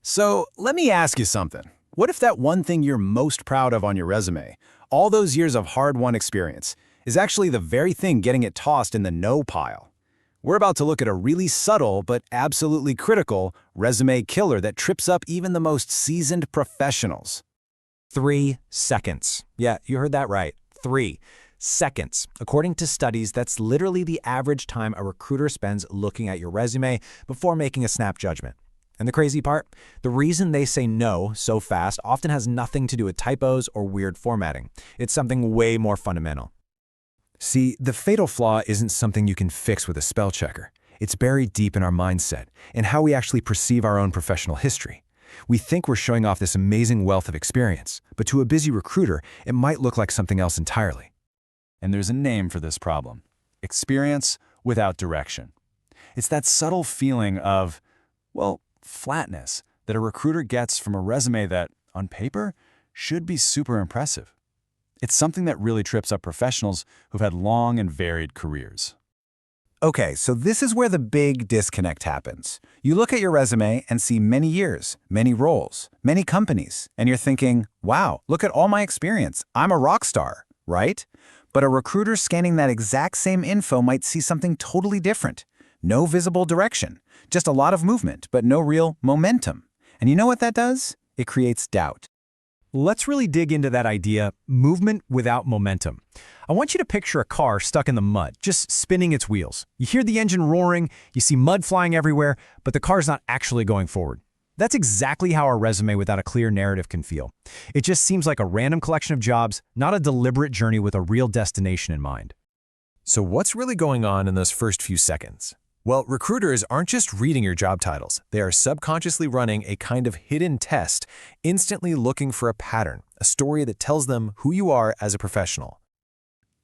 So let me ask you something. What if that one thing you're most proud of on your resume, all those years of hard-won experience, is actually the very thing getting it tossed in the no pile? We're about to look at a really subtle but absolutely critical resume killer that trips up even the most seasoned professionals. 3 seconds. Yeah, you heard that right. 3 seconds. According to studies, that's literally the average time a recruiter spends looking at your resume before making a snap judgment. And the crazy part? The reason they say no so fast often has nothing to do with typos or weird formatting. It's something way more fundamental. See, the fatal flaw isn't something you can fix with a spell checker. It's buried deep in our mindset and how we actually perceive our own professional history. We think we're showing off this amazing wealth of experience, but to a busy recruiter, it might look like something else entirely. And there's a name for this problem: experience without direction. It's that subtle feeling of, well, flatness that a recruiter gets from a resume that, on paper, should be super impressive. It's something that really trips up professionals who've had long and varied careers. Okay, so this is where the big disconnect happens. You look at your resume and see many years, many roles, many companies, and you're thinking, wow, look at all my experience. I'm a rock star, right? But a recruiter scanning that exact same info might see something totally different. No visible direction, just a lot of movement, but no real momentum. And you know what that does? It creates doubt. Let's really dig into that idea, movement without momentum. I want you to picture a car stuck in the mud, just spinning its wheels. You hear the engine roaring, you see mud flying everywhere, but the car's not actually going forward. That's exactly how our resume without a clear narrative can feel. It just seems like a random collection of jobs, not a deliberate journey with a real destination in mind. So what's really going on in those first few seconds? Well, recruiters aren't just reading your job titles. They are subconsciously running a kind of hidden test, instantly looking for a pattern, a story that tells them who you are as a professional.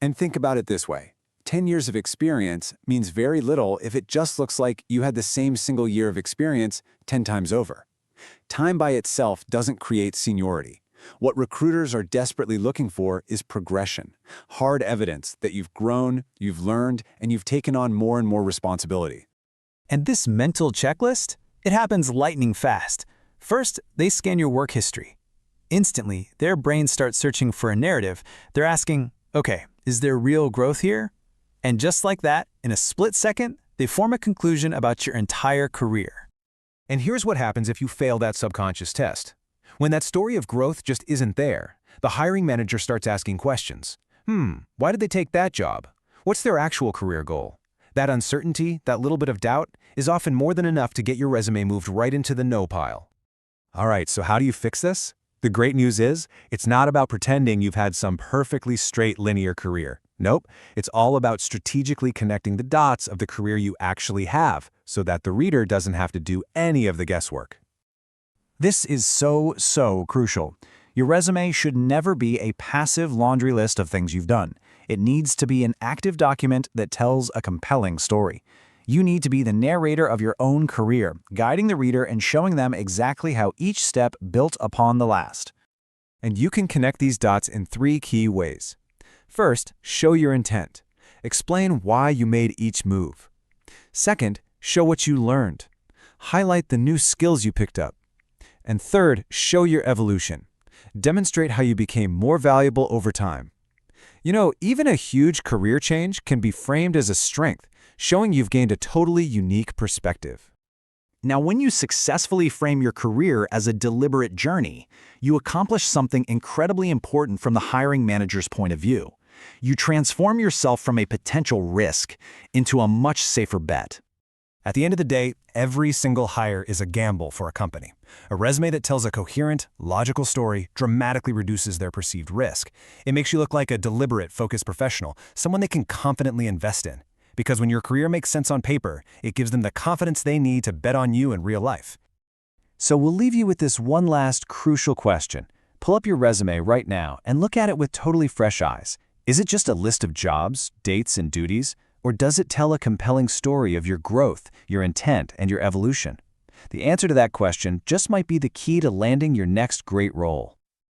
And think about it this way. 10 years of experience means very little if it just looks like you had the same single year of experience 10 times over. Time by itself doesn't create seniority. What recruiters are desperately looking for is progression, hard evidence that you've grown, you've learned, and you've taken on more and more responsibility. And this mental checklist? It happens lightning fast. First, they scan your work history. Instantly, their brains start searching for a narrative. They're asking, okay, is there real growth here? And just like that, in a split second, they form a conclusion about your entire career. And here's what happens if you fail that subconscious test. When that story of growth just isn't there, the hiring manager starts asking questions. Why did they take that job? What's their actual career goal? That uncertainty, that little bit of doubt, is often more than enough to get your resume moved right into the no pile. All right, so how do you fix this? The great news is, it's not about pretending you've had some perfectly straight linear career. Nope, it's all about strategically connecting the dots of the career you actually have, so that the reader doesn't have to do any of the guesswork. This is so crucial. Your resume should never be a passive laundry list of things you've done. It needs to be an active document that tells a compelling story. You need to be the narrator of your own career, guiding the reader and showing them exactly how each step built upon the last. And you can connect these dots in 3 key ways. First, show your intent. Explain why you made each move. Second, show what you learned. Highlight the new skills you picked up. And third, show your evolution. Demonstrate how you became more valuable over time. You know, even a huge career change can be framed as a strength, showing you've gained a totally unique perspective. Now, when you successfully frame your career as a deliberate journey, you accomplish something incredibly important from the hiring manager's point of view. You transform yourself from a potential risk into a much safer bet. At the end of the day, every single hire is a gamble for a company. A resume that tells a coherent, logical story dramatically reduces their perceived risk. It makes you look like a deliberate, focused professional, someone they can confidently invest in. Because when your career makes sense on paper, it gives them the confidence they need to bet on you in real life. So we'll leave you with this one last crucial question. Pull up your resume right now and look at it with totally fresh eyes. Is it just a list of jobs, dates, and duties? Or does it tell a compelling story of your growth, your intent, and your evolution? The answer to that question just might be the key to landing your next great role.